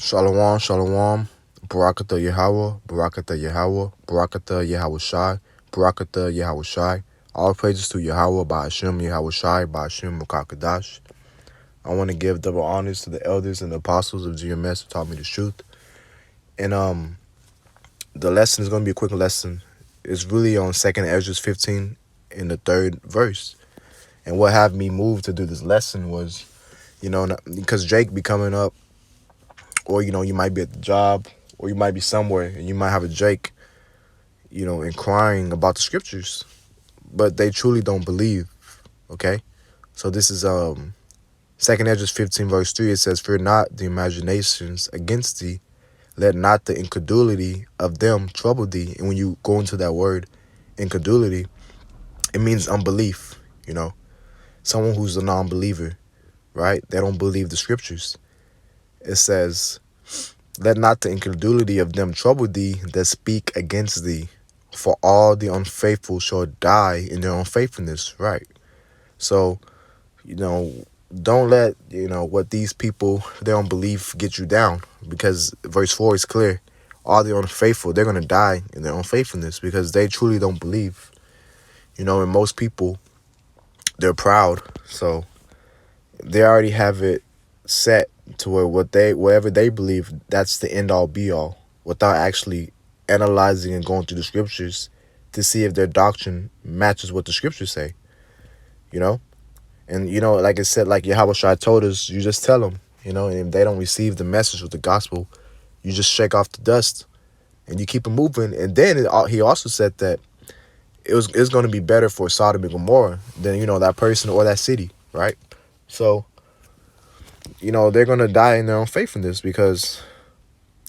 Shalom, shalom. Barakatah Yahweh, Barakatah Yahweh, Barakatah Yahweh Shai, Barakatah Yahweh Shai. All praises to Yahweh, by Hashem Yahweh Shai, by Hashem Mukakadash. I want to give double honors to the elders and the apostles of GMS who taught me the truth. And the lesson is going to be a quick lesson. It's really on 2nd Ezra 15 in the 3rd verse. And what had me moved to do this lesson was, because Jake be coming up, or, you might be at the job, or you might be somewhere, and you might have a Jake, inquiring about the scriptures, but they truly don't believe, okay? So this is 2nd Ezra 15 verse 3. It says, "Fear not the imaginations against thee, let not the incredulity of them trouble thee." And when you go into that word, incredulity, it means unbelief, someone who's a non-believer, right? They don't believe the scriptures. It says, "Let not the incredulity of them trouble thee that speak against thee, for all the unfaithful shall die in their unfaithfulness," right? So, don't let, what these people, their unbelief, get you down, because verse 4 is clear. All the unfaithful, they're going to die in their unfaithfulness because they truly don't believe. And most people, they're proud. So they already have it set to where whatever they believe, that's the end all be all, without actually analyzing and going through the scriptures to see if their doctrine matches what the scriptures say. And like I said, like Yahweh Shai told us, you just tell them, and if they don't receive the message of the gospel, you just shake off the dust and you keep it moving. And then he also said that it's going to be better for Sodom and Gomorrah than that person or that city, right? So they're going to die in their unfaithfulness because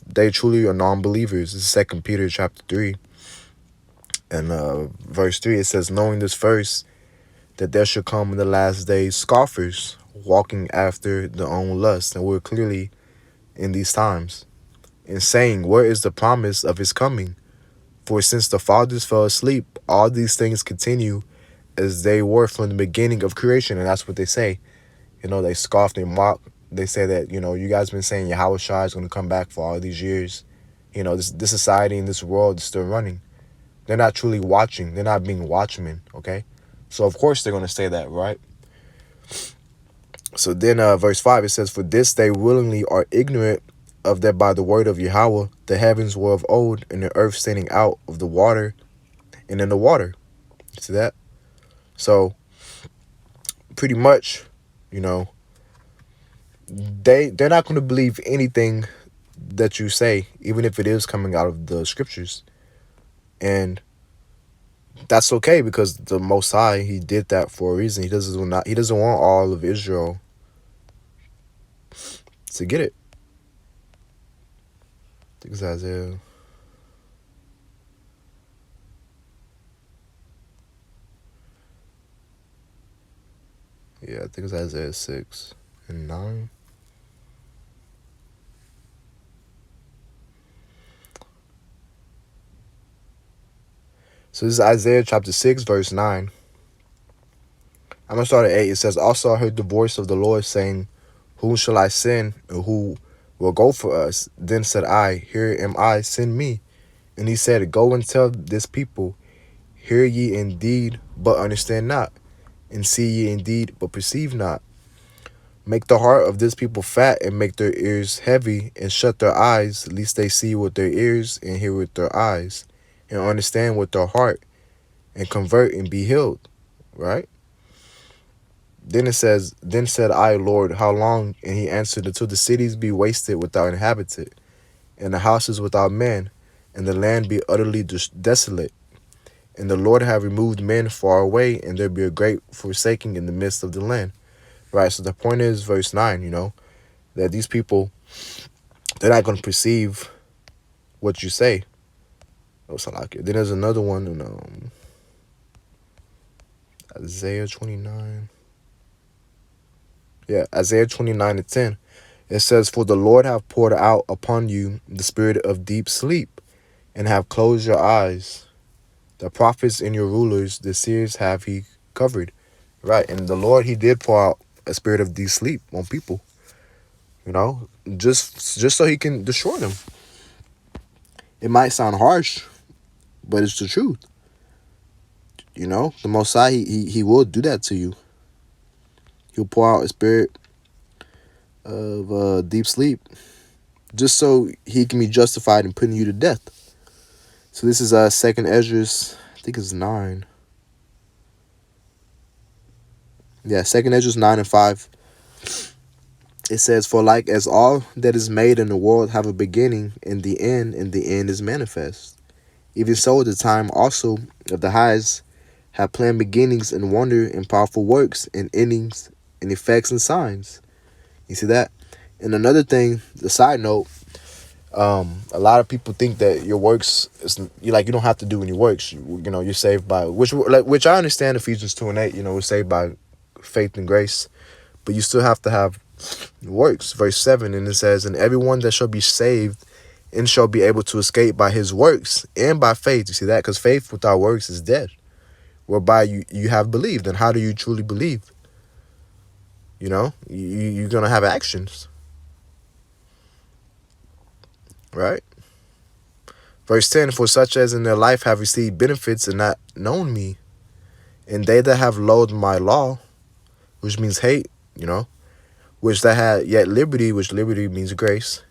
they truly are non-believers. This is 2 Peter chapter 3 and verse 3. It says, "Knowing this first, that there should come in the last days scoffers, walking after their own lust." And we're clearly in these times. And saying, "Where is the promise of his coming? For since the fathers fell asleep, all these things continue as they were from the beginning of creation." And that's what they say. They scoff, they mock. They say that, you guys been saying Yahweh Shai is going to come back for all these years. This society and this world is still running. They're not truly watching. They're not being watchmen, okay? So, of course, they're going to say that, right? So then verse 5, it says, "For this they willingly are ignorant of that by the word of Yahweh, the heavens were of old, and the earth standing out of the water and in the water." See that? So, pretty much, they're not going to believe anything that you say, even if it is coming out of the scriptures. And that's okay, because the Most High, he did that for a reason. He doesn't want all of Israel to get it. I think it's Isaiah. Yeah, I think it's Isaiah 6 and 9. So this is Isaiah chapter 6, verse 9. I'm going to start at 8. It says, "Also I heard the voice of the Lord saying, Whom shall I send, and who will go for us? Then said I, Here am I, send me. And he said, Go and tell this people, Hear ye indeed, but understand not, and see ye indeed, but perceive not. Make the heart of this people fat, and make their ears heavy, and shut their eyes, lest they see with their ears, and hear with their eyes, and understand with their heart, and convert and be healed." Right? Then it says, "Then said I, Lord, how long?" And he answered, "Until the cities be wasted without inhabitant, and the houses without men, and the land be utterly desolate. And the Lord have removed men far away, and there be a great forsaking in the midst of the land." Right? So the point is, verse 9, that these people, they're not going to perceive what you say. Then there's another one in Isaiah 29. Yeah, Isaiah 29 and 10. It says, "For the Lord have poured out upon you the spirit of deep sleep, and have closed your eyes. The prophets and your rulers, the seers have he covered." Right? And the Lord, he did pour out a spirit of deep sleep on people. just so he can destroy them. It might sound harsh, but it's the truth. The Most High, he will do that to you. He'll pour out a spirit of deep sleep, just so he can be justified in putting you to death. So this is Second Esdras, I think it's 9. Yeah, Second Esdras 9:5. It says, "For like as all that is made in the world have a beginning and the end is manifest. Even so the time also of the highest have planned beginnings and wonder and powerful works and endings and effects and signs." You see that? And another thing, the side note, a lot of people think that your works you don't have to do any works. You're saved by which I understand. Ephesians 2:8. We're saved by faith and grace, but you still have to have works. Verse 7, and it says, "And everyone that shall be saved and shall be able to escape by his works and by faith." You see that? Because faith without works is dead. Whereby you have believed. And how do you truly believe? You're gonna have actions, right? Verse 10, "For such as in their life have received benefits and not known me, and they that have loathed my law," which means hate, "which that had yet liberty," which liberty means grace,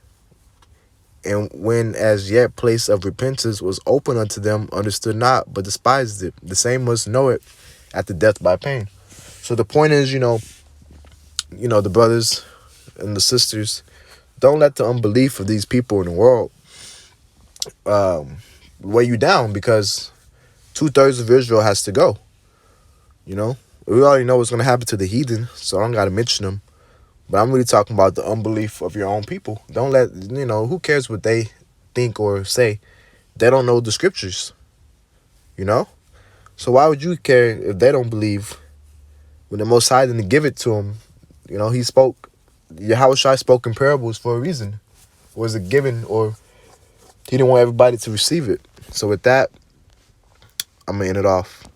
"and when as yet place of repentance was open unto them, understood not, but despised it. The same must know it at the death by pain." So the point is, the brothers and the sisters, don't let the unbelief of these people in the world weigh you down, because 2/3 of Israel has to go. We already know what's going to happen to the heathen, so I don't got to mention them. But I'm really talking about the unbelief of your own people. Don't let, who cares what they think or say? They don't know the scriptures, So why would you care if they don't believe when the Most High didn't give it to them? He spoke, Yahushua spoke in parables for a reason. Was it given, or he didn't want everybody to receive it? So with that, I'm going to end it off.